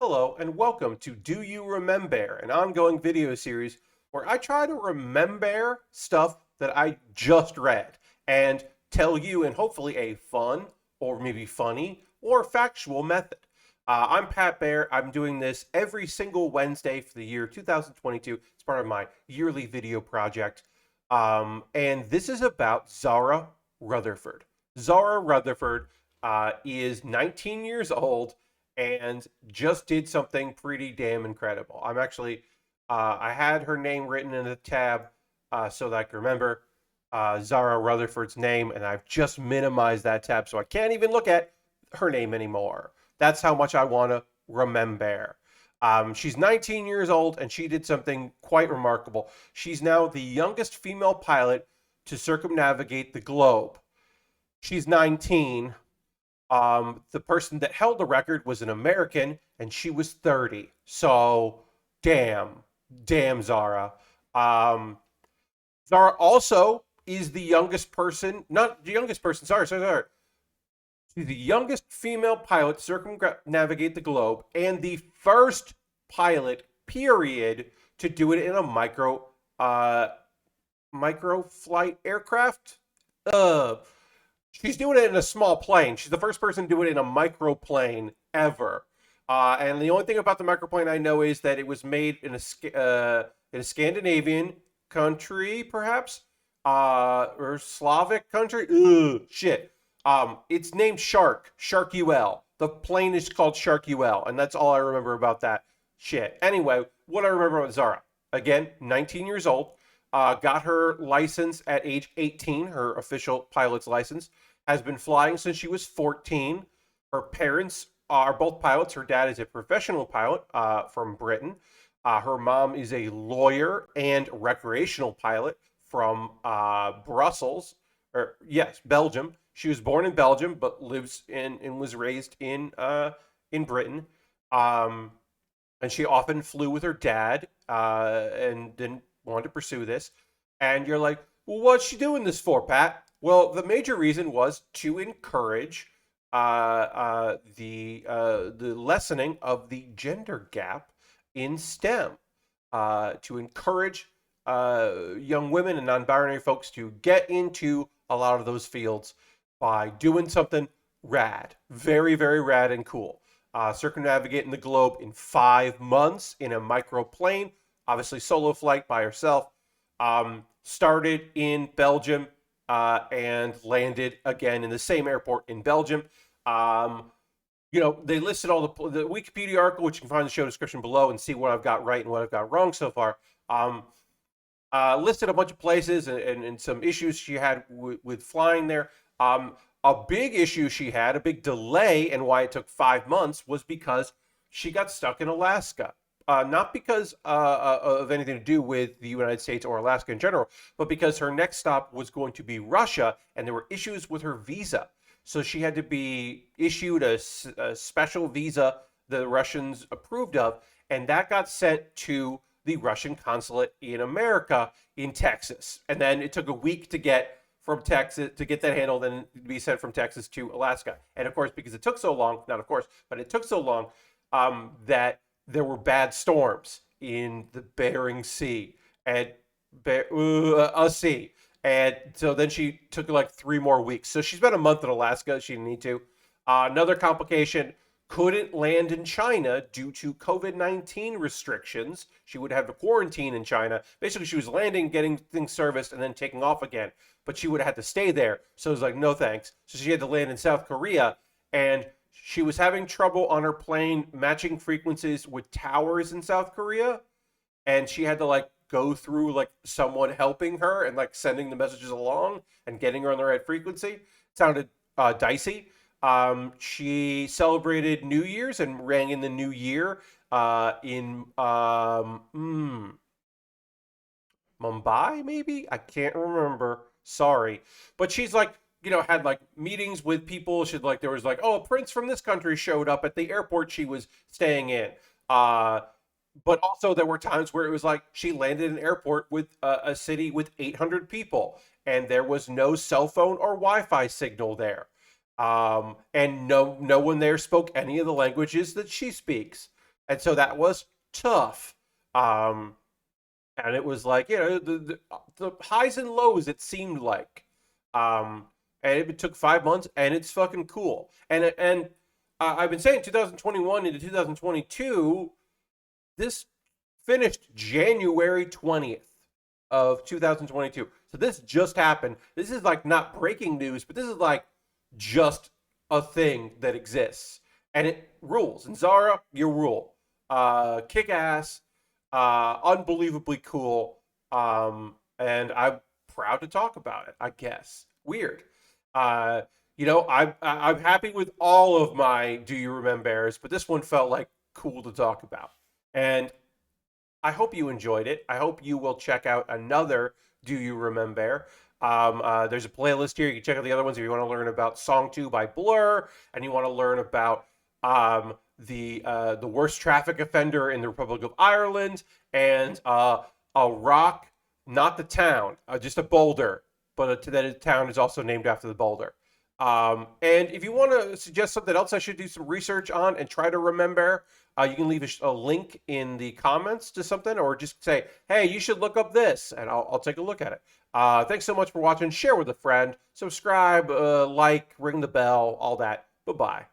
Hello and welcome to Do You Remember, an ongoing video series where I try to remember stuff that I just read and tell you in hopefully a fun or maybe funny or factual method. I'm Pat Bear. I'm doing this every single Wednesday for the year 2022. It's part of my yearly video project. And this is about Zara Rutherford. Zara Rutherford is 19 years old and just did something pretty damn incredible. I had her name written in the tab so that I can remember Zara Rutherford's name, and I've just minimized that tab so I can't even look at her name anymore. That's how much I want to remember. She's 19 years old, and she did something quite remarkable. She's now the youngest female pilot to circumnavigate the globe. She's 19. The person that held the record was an American, and she was 30. So, damn, Zara. Um, Zara also is the youngest person, not the youngest person, sorry. She's the youngest female pilot to circumnavigate the globe, and the first pilot, period, to do it in a micro flight aircraft. Uh, She's doing it in a small plane. She's the first person to do it in a microplane ever. And the only thing about the microplane I know is that it was made in a Scandinavian country, perhaps, or Slavic country. Ugh, shit. It's named Shark UL. The plane is called Shark UL, and that's all I remember about that shit. Anyway, what I remember about Zara, again, 19 years old, got her license at age 18, her official pilot's license, has been flying since she was 14. Her parents are both pilots. Her dad is a professional pilot from Britain. Her mom is a lawyer and recreational pilot from Brussels, or yes, Belgium. She was born in Belgium, but lives in and was raised in Britain. Um, and she often flew with her dad and didn't want to pursue this. And you're like, well, what's she doing this for, Pat? Well, the major reason was to encourage the lessening of the gender gap in STEM, to encourage young women and non-binary folks to get into a lot of those fields by doing something rad, very, very rad and cool. Circumnavigating the globe in 5 months in a microplane, obviously solo flight by herself. Started in Belgium and landed again in the same airport in Belgium. Um, they listed all the Wikipedia article, which you can find in the show description below, and see what I've got right and what I've got wrong so far. Listed a bunch of places and some issues she had with flying there. A big issue she had, a big delay, and why it took 5 months was because she got stuck in Alaska. Not because of anything to do with the United States or Alaska in general, but because her next stop was going to be Russia, and there were issues with her visa. So she had to be issued a special visa the Russians approved of, and that got sent to the Russian consulate in America in Texas. And then it took a week to get from Texas to get that handled and be sent from Texas to Alaska. And of course, because it took so long, not of course, but it took so long that there were bad storms in the Bering Sea and a sea. And so then she took like 3 more weeks. So she spent a month in Alaska. She didn't need to. Another complication, couldn't land in China due to COVID-19 restrictions. She would have to quarantine in China. Basically, she was landing, getting things serviced, and then taking off again. But she would have had to stay there. So it was like, no thanks. So she had to land in South Korea. And she was having trouble on her plane matching frequencies with towers in South Korea. And she had to like go through like someone helping her and like sending the messages along and getting her on the right frequency. It sounded dicey. She celebrated New Year's and rang in the new year in Mumbai, maybe? I can't remember. Sorry. But she's like, had like meetings with people. She'd like, there was like, oh, a prince from this country showed up at the airport she was staying in. But also there were times where it was like she landed in an airport with a city with 800 people, and there was no cell phone or Wi-Fi signal there. And no one there spoke any of the languages that she speaks. And so that was tough. Um, and it was like, the highs and lows, it seemed like. Um, and it took 5 months, and it's fucking cool. And I've been saying 2021 into 2022, this finished January 20th of 2022. So this just happened. This is like not breaking news, but this is like just a thing that exists. And it rules. And Zara, you rule. Kick ass, unbelievably cool. And I'm proud to talk about it, I guess. Weird. Uh, I'm happy with all of my Do You Remembaers, but this one felt like cool to talk about. And I hope you enjoyed it. I hope you will check out another Do You Remember. There's a playlist here. You can check out the other ones if you want to learn about Song 2 by Blur and you want to learn about the worst traffic offender in the Republic of Ireland and a rock, not the town, just a boulder, but that town is also named after the boulder. And if you want to suggest something else I should do some research on and try to remember, you can leave a link in the comments to something, or just say, hey, you should look up this, and I'll take a look at it. Thanks so much for watching. Share with a friend. Subscribe, like, ring the bell, all that. Bye-bye.